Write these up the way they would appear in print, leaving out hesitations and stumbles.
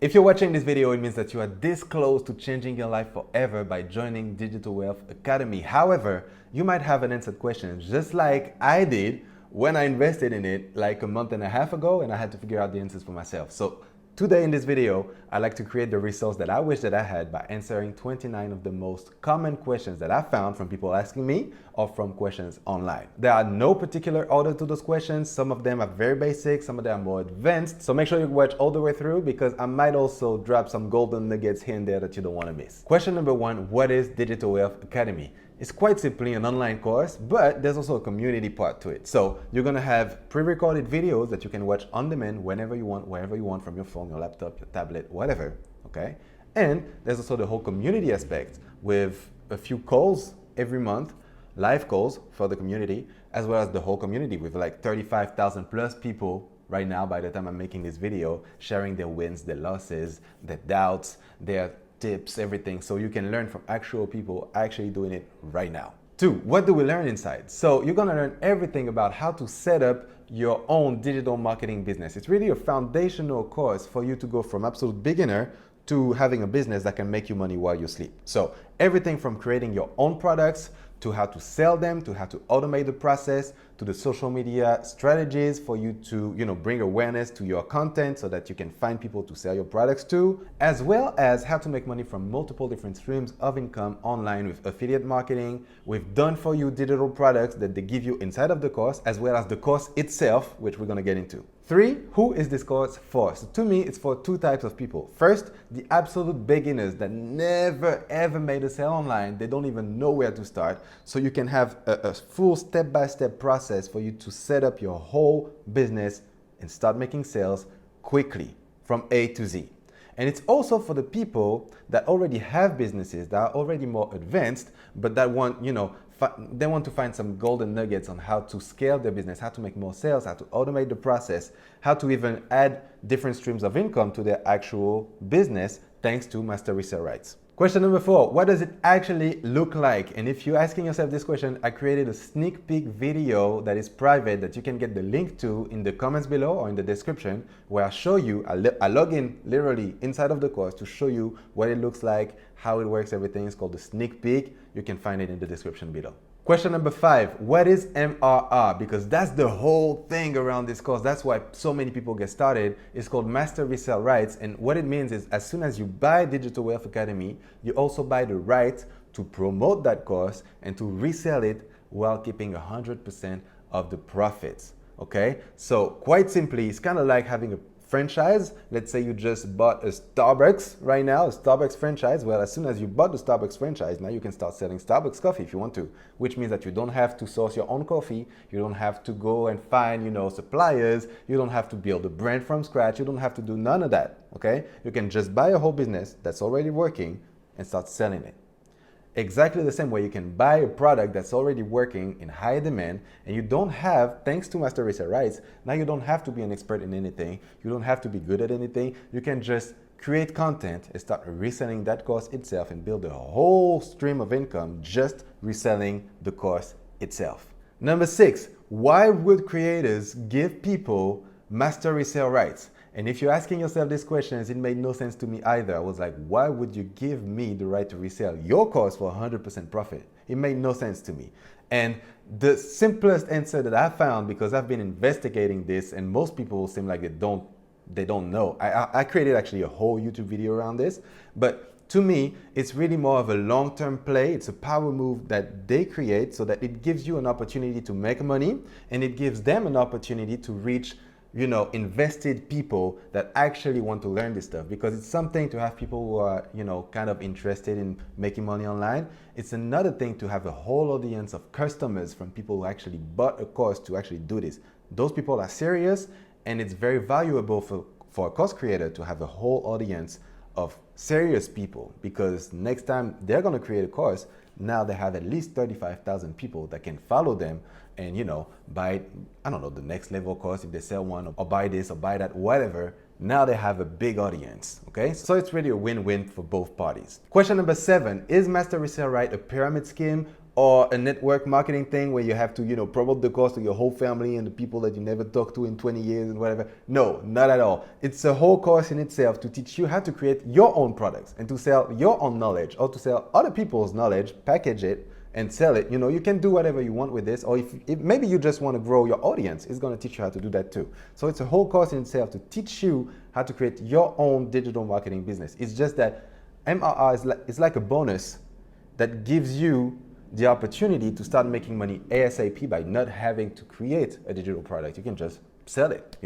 If you're watching this video, it means that you are this close to changing your life forever by joining Digital Wealth Academy. However, you might have unanswered questions, just like I did when I invested in it like a month and a half ago, and I had to figure out the answers for myself. So today in this video, I like to create the resource that I wish that I had by answering 29 of the most common questions that I found from people asking me or from questions online. There are no particular order to those questions. Some of them are very basic, some of them are more advanced. So make sure you watch all the way through because I might also drop some golden nuggets here and there that you don't want to miss. Question number one, what is Digital Wealth Academy? It's quite simply an online course, but there's also a community part to it. So you're gonna have pre-recorded videos that you can watch on demand whenever you want, wherever you want, from your phone, your laptop, your tablet, whatever, okay? And there's also the whole community aspect with a few calls every month, live calls for the community, as well as the whole community with like 35,000 plus people right now by the time I'm making this video, sharing their wins, their losses, their doubts, their tips, everything, so you can learn from actual people actually doing it right now. Two, what do we learn inside? So you're gonna learn everything about how to set up your own digital marketing business. It's really a foundational course for you to go from absolute beginner to having a business that can make you money while you sleep. So everything from creating your own products to how to sell them, to how to automate the process, to the social media strategies for you to, bring awareness to your content so that you can find people to sell your products to, as well as how to make money from multiple different streams of income online with affiliate marketing, with done-for-you digital products that they give you inside of the course, as well as the course itself, which we're gonna get into. Three, who is this course for? So to me, it's for two types of people. First, the absolute beginners that never ever made a sale online. They don't even know where to start. So you can have a full step-by-step process for you to set up your whole business and start making sales quickly from A to Z. And it's also for the people that already have businesses that are already more advanced, but that want, they want to find some golden nuggets on how to scale their business, how to make more sales, how to automate the process, how to even add different streams of income to their actual business thanks to Master Resell Rights. Question number four, what does it actually look like? And if you're asking yourself this question, I created a sneak peek video that is private that you can get the link to in the comments below or in the description, where I show you, I log in literally inside of the course to show you what it looks like, how it works, everything. It's called the sneak peek. You can find it in the description below. Question number five, what is MRR? Because that's the whole thing around this course. That's why so many people get started. It's called Master Resell Rights. And what it means is as soon as you buy Digital Wealth Academy, you also buy the right to promote that course and to resell it while keeping 100% of the profits. Okay? So quite simply, it's kind of like having a franchise. Let's say you just bought a Starbucks right now, a Starbucks franchise. Well, as soon as you bought the Starbucks franchise, now you can start selling Starbucks coffee if you want to, which means that you don't have to source your own coffee. You don't have to go and find, suppliers. You don't have to build a brand from scratch. You don't have to do none of that, okay? You can just buy a whole business that's already working and start selling it. Exactly the same way you can buy a product that's already working in high demand, and you don't have, thanks to Master Resell Rights, now you don't have to be an expert in anything. You don't have to be good at anything. You can just create content and start reselling that course itself and build a whole stream of income just reselling the course itself. Number six, why would creators give people Master Resell Rights? And if you're asking yourself these questions, it made no sense to me either. I was like, why would you give me the right to resell your course for 100% profit? It made no sense to me. And the simplest answer that I found, because I've been investigating this and most people seem like they don't know. I created actually a whole YouTube video around this, but to me, it's really more of a long-term play. It's a power move that they create so that it gives you an opportunity to make money, and it gives them an opportunity to reach invested people that actually want to learn this stuff, because it's something to have people who are, kind of interested in making money online. It's another thing to have a whole audience of customers from people who actually bought a course to actually do this. Those people are serious, and it's very valuable for a course creator to have a whole audience of serious people, because next time they're going to create a course, now they have at least 35,000 people that can follow them and, buy, the next level course if they sell one, or buy this or buy that, whatever. Now they have a big audience, okay? So it's really a win-win for both parties. Question number seven, is Master Resell Right a pyramid scheme or a network marketing thing where you have to, promote the course to your whole family and the people that you never talked to in 20 years and whatever. No, not at all. It's a whole course in itself to teach you how to create your own products and to sell your own knowledge or to sell other people's knowledge, package it and sell it. You can do whatever you want with this, or if maybe you just want to grow your audience, it's going to teach you how to do that too. So it's a whole course in itself to teach you how to create your own digital marketing business. It's just that MRR is like a bonus that gives you the opportunity to start making money ASAP by not having to create a digital product. You can just sell it,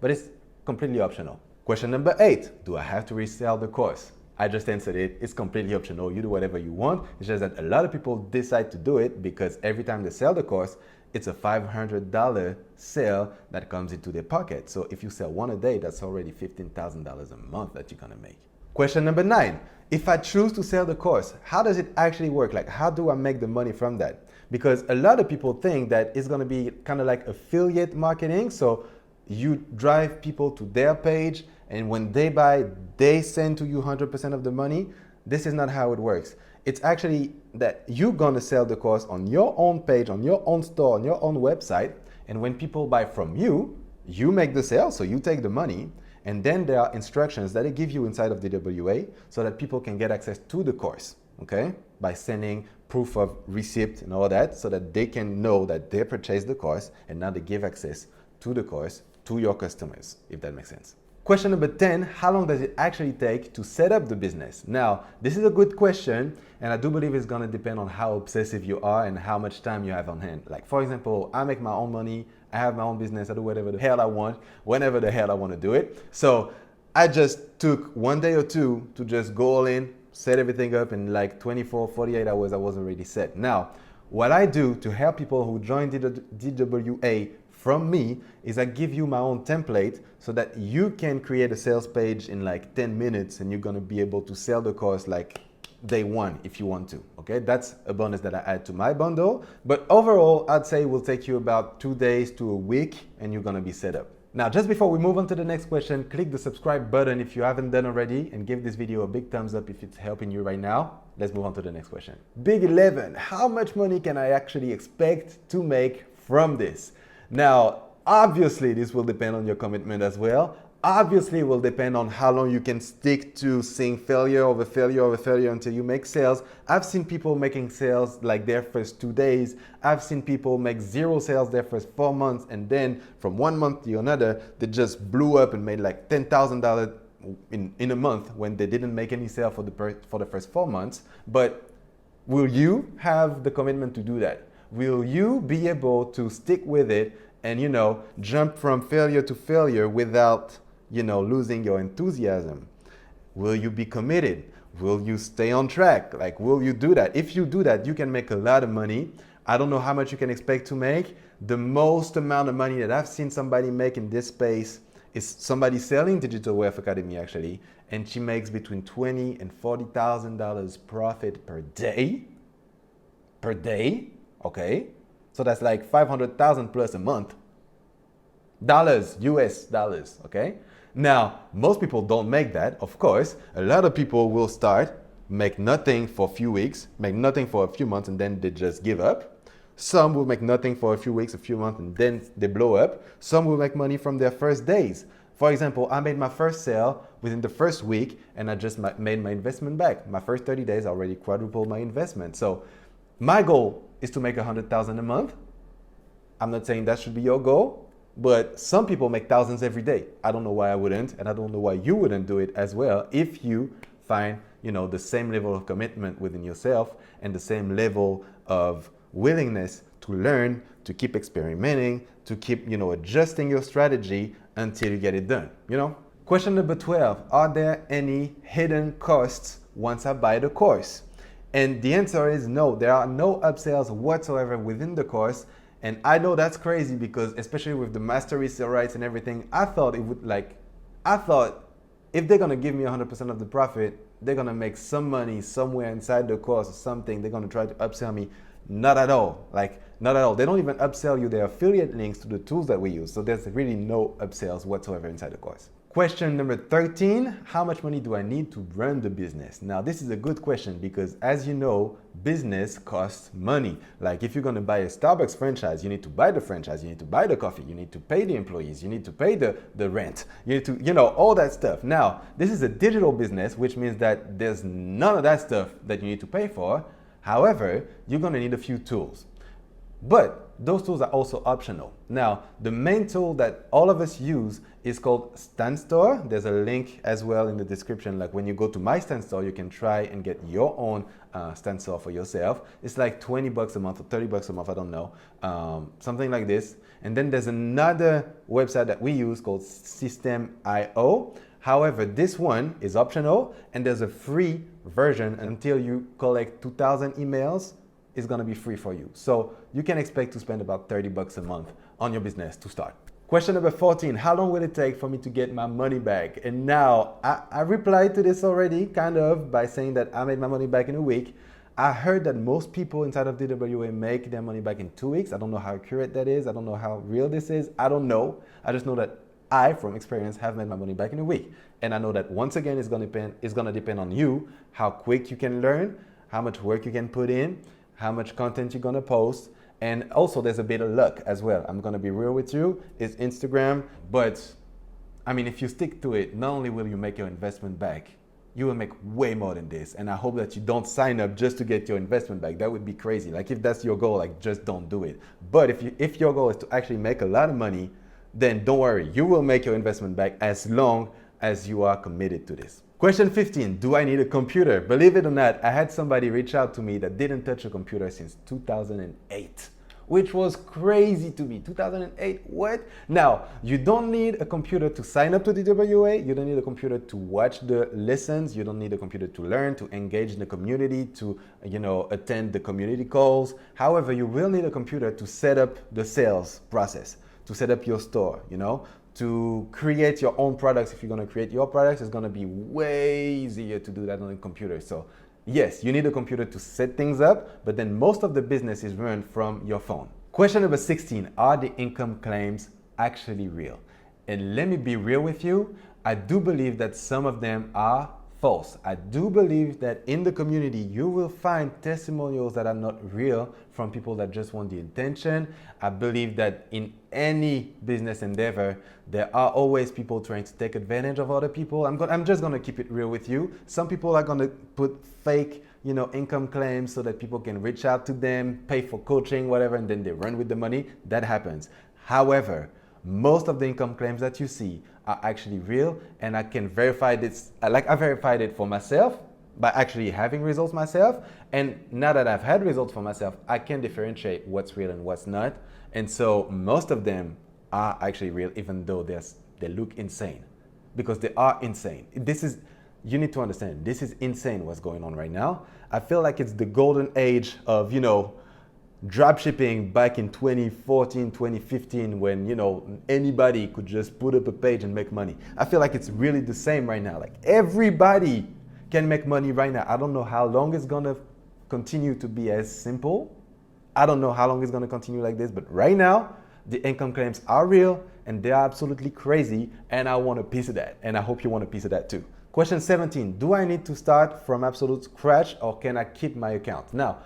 but it's completely optional. Question number 8, do I have to resell the course? I just answered it. It's completely optional. You do whatever you want. It's just that a lot of people decide to do it because every time they sell the course, it's a $500 sale that comes into their pocket. So if you sell one a day, that's already $15,000 a month that you're gonna make. Question number 9, if I choose to sell the course, how does it actually work? Like, how do I make the money from that? Because a lot of people think that it's gonna be kind of like affiliate marketing. So you drive people to their page, and when they buy, they send to you 100% of the money. This is not how it works. It's actually that you're gonna sell the course on your own page, on your own store, on your own website. And when people buy from you, you make the sale, so you take the money. And then there are instructions that they give you inside of the DWA so that people can get access to the course, okay? By sending proof of receipt and all that so that they can know that they purchased the course and now they give access to the course to your customers, if that makes sense. Question number 10, how long does it actually take to set up the business? Now, this is a good question, and I do believe it's gonna depend on how obsessive you are and how much time you have on hand. Like, for example, I make my own money, I have my own business, I do whatever the hell I want, whenever the hell I wanna do it. So I just took one day or two to just go all in, set everything up in like 24, 48 hours, I was already set. Now, what I do to help people who join DWA from me is I give you my own template so that you can create a sales page in like 10 minutes and you're gonna be able to sell the course like day one if you want to, okay? That's a bonus that I add to my bundle. But overall, I'd say it will take you about 2 days to a week and you're gonna be set up. Now, just before we move on to the next question, click the subscribe button if you haven't done already and give this video a big thumbs up if it's helping you right now. Let's move on to the next question. Big 11, how much money can I actually expect to make from this? Now, obviously, this will depend on your commitment as well. Obviously, it will depend on how long you can stick to seeing failure over failure over failure until you make sales. I've seen people making sales like their first 2 days. I've seen people make 0 sales their first 4 months, and then from one month to another, they just blew up and made like $10,000 in a month when they didn't make any sale for the first 4 months. But will you have the commitment to do that? Will you be able to stick with it and, jump from failure to failure without, losing your enthusiasm? Will you be committed? Will you stay on track? Like, will you do that? If you do that, you can make a lot of money. I don't know how much you can expect to make. The most amount of money that I've seen somebody make in this space is somebody selling Digital Wealth Academy actually, and she makes between $20,000 and $40,000 profit per day. Per day. Okay, so that's like 500,000 plus a month. US dollars, okay? Now, most people don't make that, of course. A lot of people will start, make nothing for a few weeks, make nothing for a few months, and then they just give up. Some will make nothing for a few weeks, a few months, and then they blow up. Some will make money from their first days. For example, I made my first sale within the first week, and I just made my investment back. My first 30 days, I already quadrupled my investment. So my goal is to make 100,000 a month. I'm not saying that should be your goal, but some people make thousands every day. I don't know why I wouldn't, and I don't know why you wouldn't do it as well if you find, the same level of commitment within yourself and the same level of willingness to learn, to keep experimenting, to keep, adjusting your strategy until you get it done, Question number 12, are there any hidden costs once I buy the course? And the answer is no, there are no upsells whatsoever within the course. And I know that's crazy because especially with the Master Resell Rights and everything, I thought if they're gonna give me 100% of the profit, they're gonna make some money somewhere inside the course or something. They're gonna try to upsell me. Not at all, not at all. They don't even upsell you their affiliate links to the tools that we use. So there's really no upsells whatsoever inside the course. Question number 13, how much money do I need to run the business? Now, this is a good question because as you know, business costs money. Like if you're going to buy a Starbucks franchise, you need to buy the franchise, you need to buy the coffee, you need to pay the employees, you need to pay the rent, you need to, all that stuff. Now, this is a digital business, which means that there's none of that stuff that you need to pay for. However, you're going to need a few tools. But those tools are also optional. Now, the main tool that all of us use is called StanStore. There's a link as well in the description. Like when you go to my StanStore, you can try and get your own StanStore for yourself. It's like 20 bucks a month or 30 bucks a month, I don't know, something like this. And then there's another website that we use called System.io. However, this one is optional and there's a free version until you collect 2,000 emails. Is going to be free for you. So you can expect to spend about 30 bucks a month on your business to start. Question number 14, how long will it take for me to get my money back? And now I replied to this already kind of by saying that I made my money back in a week. I heard that most people inside of DWA make their money back in 2 weeks. I don't know how accurate that is. I don't know how real this is. I don't know. I just know that I, from experience, have made my money back in a week. And I know that once again, it's going to depend on you, how quick you can learn, how much work you can put in, how much content you're gonna post, and also there's a bit of luck as well. I'm gonna be real with you, it's Instagram, but I mean, if you stick to it, not only will you make your investment back, you will make way more than this. And I hope that you don't sign up just to get your investment back. That would be crazy. Like if that's your goal, like just don't do it. But if your goal is to actually make a lot of money, then don't worry, you will make your investment back as long as you are committed to this. Question 15, do I need a computer? Believe it or not, I had somebody reach out to me that didn't touch a computer since 2008, which was crazy to me. 2008, what? Now, you don't need a computer to sign up to the DWA. You don't need a computer to watch the lessons. You don't need a computer to learn, to engage in the community, to attend the community calls. However, you will need a computer to set up the sales process, to set up your store, to create your own products. If you're going to create your products, it's going to be way easier to do that on a computer. So yes, you need a computer to set things up, but then most of the business is run from your phone. Question number 16, are the income claims actually real? And let me be real with you, I do believe that some of them are false. I do believe that in the community, you will find testimonials that are not real from people that just want the attention. I believe that in any business endeavor, there are always people trying to take advantage of other people. I'm just gonna keep it real with you. Some people are gonna put fake, income claims so that people can reach out to them, pay for coaching, whatever, and then they run with the money. That happens. However, most of the income claims that you see are actually real, and I can verify this. I verified it for myself by actually having results myself. And now that I've had results for myself, I can differentiate what's real and what's not. And so most of them are actually real, even though they look insane, because they are insane. You need to understand, this is insane what's going on right now. I feel like it's the golden age of, dropshipping back in 2014, 2015, when, anybody could just put up a page and make money. I feel like it's really the same right now. Like everybody can make money right now. I don't know how long it's gonna continue to be as simple. I don't know how long it's gonna continue like this, but right now, the income claims are real and they are absolutely crazy, and I want a piece of that, and I hope you want a piece of that too. Question 17, do I need to start from absolute scratch or can I keep my account? Now,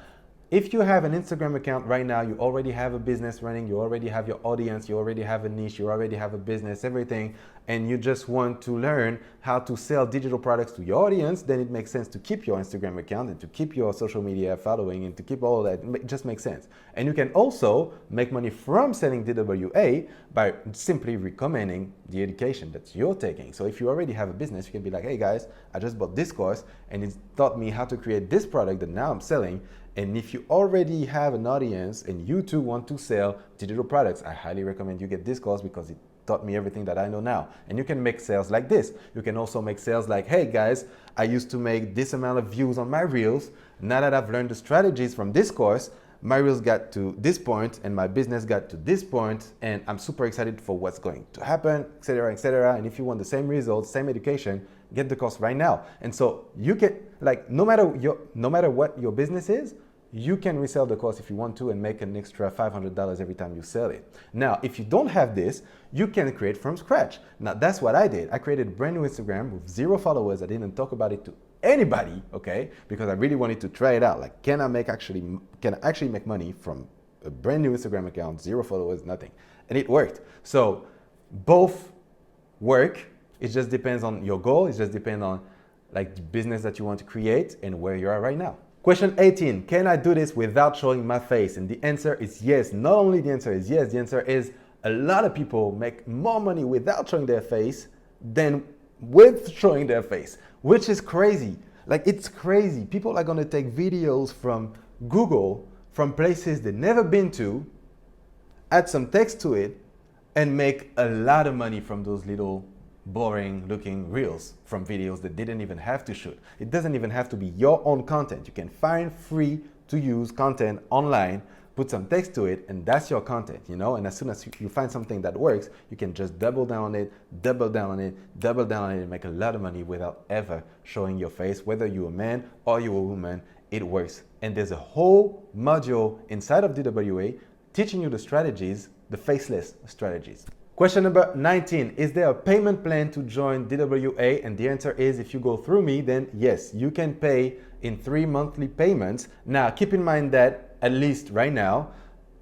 if you have an Instagram account right now, you already have a business running, you already have your audience, you already have a niche, you already have a business, everything, and you just want to learn how to sell digital products to your audience, then it makes sense to keep your Instagram account and to keep your social media following and to keep all that. It just makes sense. And you can also make money from selling DWA by simply recommending the education that you're taking. So if you already have a business, you can be like, hey guys, I just bought this course and it taught me how to create this product that now I'm selling. And if you already have an audience and you too want to sell digital products, I highly recommend you get this course because it taught me everything that I know now. And you can make sales like this. You can also make sales like, hey guys, I used to make this amount of views on my reels. Now that I've learned the strategies from this course, my reels got to this point and my business got to this point, and I'm super excited for what's going to happen, etc., etc. And if you want the same results, same education, get the course right now. And so you can, like, no matter what your business is, you can resell the course if you want to and make an extra $500 every time you sell it. Now, if you don't have this, you can create from scratch. Now, that's what I did. I created a brand new Instagram with 0 followers. I didn't talk about it to anybody, okay? Because I really wanted to try it out. Like, can I actually make money from a brand new Instagram account, 0 followers, nothing? And it worked. So both work. It just depends on your goal. It just depends on like the business that you want to create and where you are right now. Question 18, can I do this without showing my face? And the answer is yes. Not only the answer is yes, the answer is a lot of people make more money without showing their face than with showing their face, which is crazy. Like, it's crazy. People are gonna take videos from Google, from places they've never been to, add some text to it, and make a lot of money from those little boring looking reels from videos that didn't even have to shoot. It doesn't even have to be your own content. You can find free to use content online, put some text to it, and that's your content, you know? And as soon as you find something that works, you can just double down on it, double down on it, double down on it, and make a lot of money without ever showing your face. Whether you're a man or you're a woman, it works. And there's a whole module inside of DWA teaching you the strategies, the faceless strategies. Question number 19, is there a payment plan to join DWA? And the answer is, if you go through me, then yes, you can pay in 3 monthly payments. Now, keep in mind that, at least right now,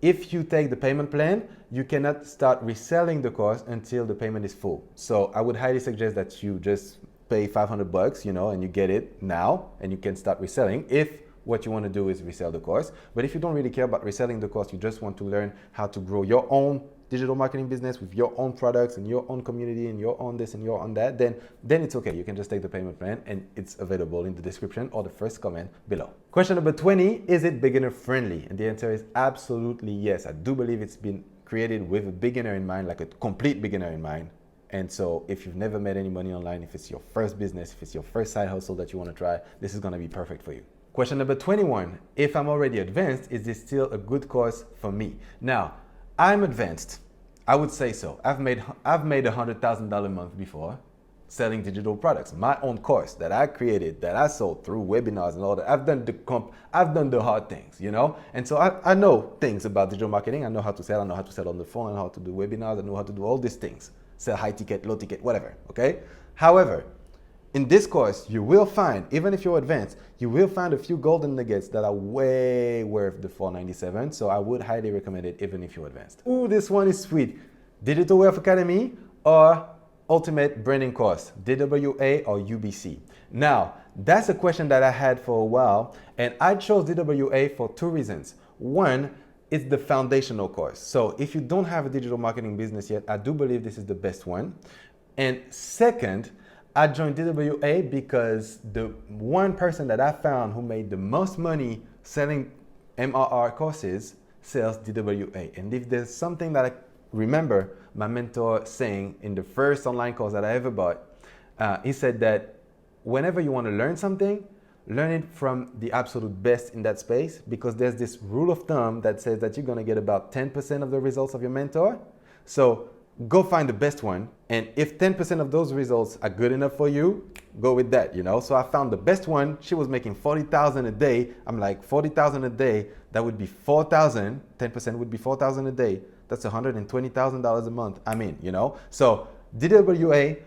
if you take the payment plan, you cannot start reselling the course until the payment is full. So I would highly suggest that you just pay $500, you know, and you get it now, and you can start reselling if what you want to do is resell the course. But if you don't really care about reselling the course, you just want to learn how to grow your own digital marketing business with your own products and your own community and your own this and your own that, then it's okay. You can just take the payment plan, and it's available in the description or the first comment below. Question number 20, is it beginner friendly? And the answer is absolutely yes. I do believe it's been created with a beginner in mind, like a complete beginner in mind. And so if you've never made any money online, if it's your first business, if it's your first side hustle that you want to try, this is going to be perfect for you. Question number 21, if I'm already advanced, is this still a good course for me? Now, I'm advanced. I would say so. I've made $100,000 a month before selling digital products. My own course that I created, that I sold through webinars and all that. I've done the hard things, you know? And so I know things about digital marketing. I know how to sell. I know how to sell on the phone. I know how to do webinars. I know how to do all these things. Sell high ticket, low ticket, whatever, okay? However, in this course, you will find, even if you're advanced, you will find a few golden nuggets that are way worth the $497. So I would highly recommend it even if you're advanced. Ooh, this one is sweet. Digital Wealth Academy or Ultimate Branding Course, DWA or UBC? Now, that's a question that I had for a while, and I chose DWA for 2 reasons. One, it's the foundational course. So if you don't have a digital marketing business yet, I do believe this is the best one. And second, I joined DWA because the one person that I found who made the most money selling MRR courses sells DWA. And if there's something that I remember my mentor saying in the first online course that I ever bought, he said that whenever you want to learn something, learn it from the absolute best in that space, because there's this rule of thumb that says that you're going to get about 10% of the results of your mentor. So go find the best one, and if 10% of those results are good enough for you, go with that, you know? So I found the best one. She was making $40,000 a day. I'm like, $40,000 a day, that would be 4,000, 10% would be 4,000 a day. That's $120,000 a month. I mean, you know? So DWA,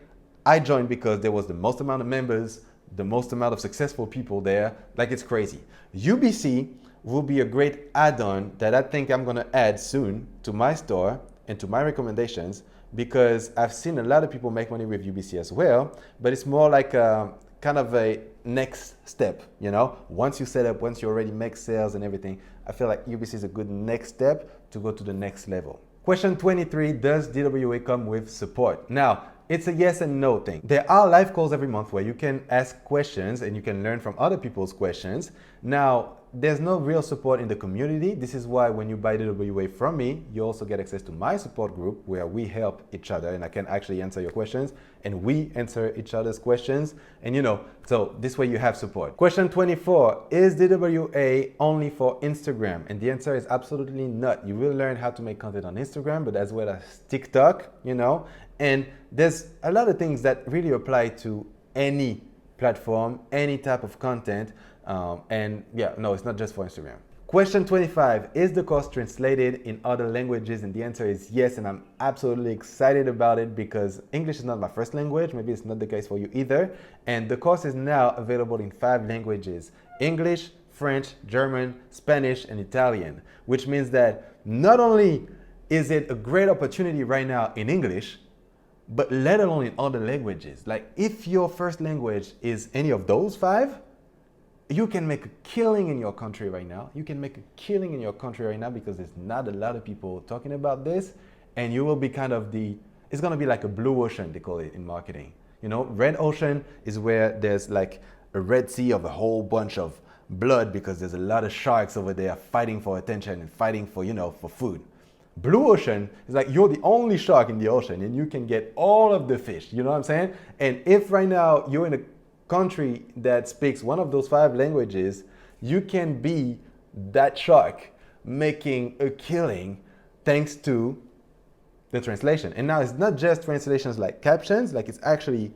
I joined because there was the most amount of members, the most amount of successful people there. Like, it's crazy. UBC will be a great add-on that I think I'm gonna add soon to my store and to my recommendations, because I've seen a lot of people make money with UBC as well, but it's more like a kind of a next step, you know? Once you set up, once you already make sales and everything, I feel like UBC is a good next step to go to the next level. Question 23, does DWA come with support? Now, it's a yes and no thing. There are live calls every month where you can ask questions and you can learn from other people's questions. Now, there's no real support in the community. This is why when you buy DWA from me, you also get access to my support group where we help each other, and I can actually answer your questions and we answer each other's questions. And you know, so this way you have support. Question 24, is DWA only for Instagram? And the answer is absolutely not. You will learn how to make content on Instagram, but as well as TikTok, you know, and there's a lot of things that really apply to any platform, any type of content. And yeah, no, it's not just for Instagram. Question 25, is the course translated in other languages? And the answer is yes, and I'm absolutely excited about it because English is not my first language. Maybe it's not the case for you either. And the course is now available in 5 languages: English, French, German, Spanish, and Italian, which means that not only is it a great opportunity right now in English, but let alone in other languages. Like if your first language is any of those 5, you can make a killing in your country right now. You can make a killing in your country right now because there's not a lot of people talking about this, and you will be kind of it's gonna be like a blue ocean, they call it in marketing. You know, red ocean is where there's like a Red Sea of a whole bunch of blood because there's a lot of sharks over there fighting for attention and fighting for, you know, for food. Blue ocean is like you're the only shark in the ocean and you can get all of the fish, you know what I'm saying? And if right now you're in a country that speaks one of those 5 languages, you can be that shark making a killing thanks to the translation. And now it's not just translations like captions, like it's actually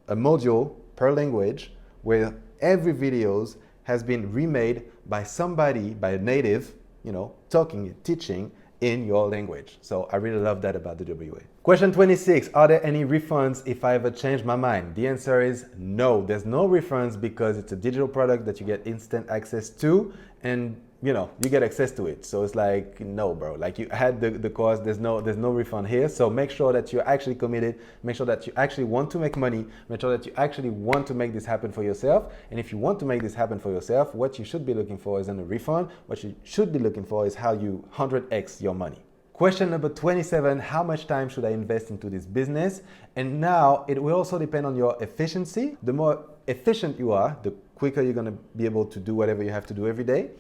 a module per language where every videos has been remade by somebody, by a native, you know, talking, teaching in your language. So I really love that about the WA. Question 26, are there any refunds if I ever change my mind? The answer is no, there's no refunds because it's a digital product that you get instant access to, and you know, you get access to it. So it's like, no, bro, like you had the course, there's no refund here. So make sure that you're actually committed, make sure that you actually want to make money, make sure that you actually want to make this happen for yourself. And if you want to make this happen for yourself, what you should be looking for isn't a refund. What you should be looking for is how you 100x your money. Question number 27, how much time should I invest into this business? And now it will also depend on your efficiency. The more efficient you are, the quicker you're gonna be able to do whatever you have to do every day.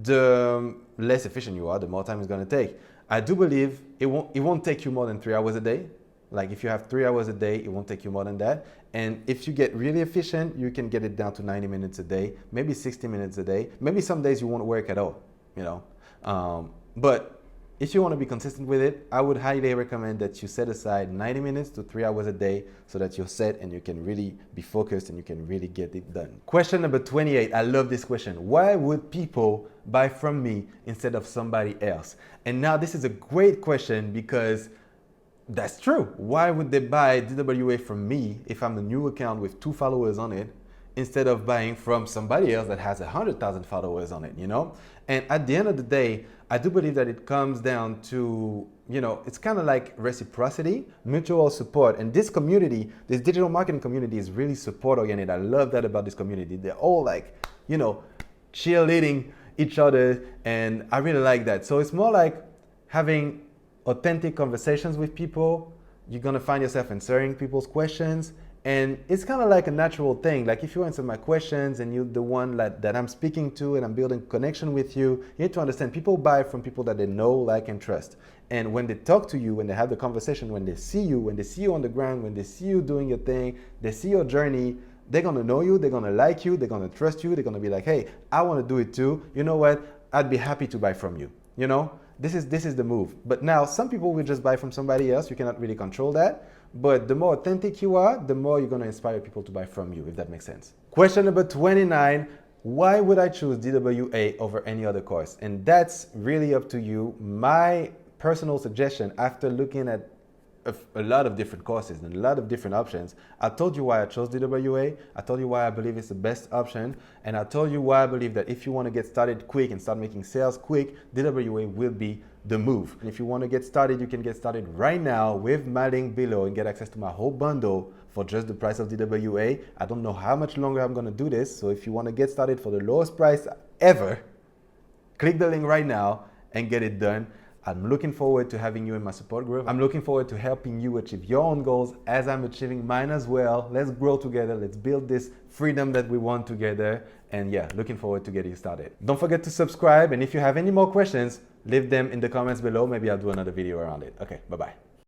The less efficient you are, the more time it's going to take. I do believe it won't take you more than 3 hours a day. Like if you have 3 hours a day, it won't take you more than that. And if you get really efficient, you can get it down to 90 minutes a day, maybe 60 minutes a day. Maybe some days you won't work at all, you know. But if you want to be consistent with it, I would highly recommend that you set aside 90 minutes to 3 hours a day so that you're set and you can really be focused and you can really get it done. Question number 28, I love this question. Why would people buy from me instead of somebody else? And now this is a great question because that's true. Why would they buy DWA from me if I'm a new account with 2 followers on it instead of buying from somebody else that has 100,000 followers on it, you know? And at the end of the day, I do believe that it comes down to, you know, it's kind of like reciprocity, mutual support. And this community, this digital marketing community is really support oriented. I love that about this community. They're all like, you know, cheerleading each other. And I really like that. So it's more like having authentic conversations with people. You're going to find yourself answering people's questions. And it's kind of like a natural thing. Like if you answer my questions and you're the one that I'm speaking to and I'm building connection with you, you need to understand people buy from people that they know, like, and trust. And when they talk to you, when they have the conversation, when they see you on the ground, when they see you doing your thing, they see your journey, they're going to know you, they're going to like you, they're going to trust you, they're going to be like, hey, I want to do it too. You know what? I'd be happy to buy from you. You know, this is the move. But now some people will just buy from somebody else. You cannot really control that. But the more authentic you are, the more you're going to inspire people to buy from you, if that makes sense. Question number 29, why would I choose DWA over any other course? And that's really up to you. My personal suggestion, after looking at a lot of different courses and a lot of different options, I told you why I chose DWA. I told you why I believe it's the best option. And I told you why I believe that if you want to get started quick and start making sales quick, DWA will be the move. And if you want to get started, you can get started right now with my link below and get access to my whole bundle for just the price of DWA. I don't know how much longer I'm going to do this. So if you want to get started for the lowest price ever, click the link right now and get it done. I'm looking forward to having you in my support group. I'm looking forward to helping you achieve your own goals as I'm achieving mine as well. Let's grow together. Let's build this freedom that we want together. And yeah, looking forward to getting started. Don't forget to subscribe. And if you have any more questions, leave them in the comments below. Maybe I'll do another video around it. Okay, bye-bye.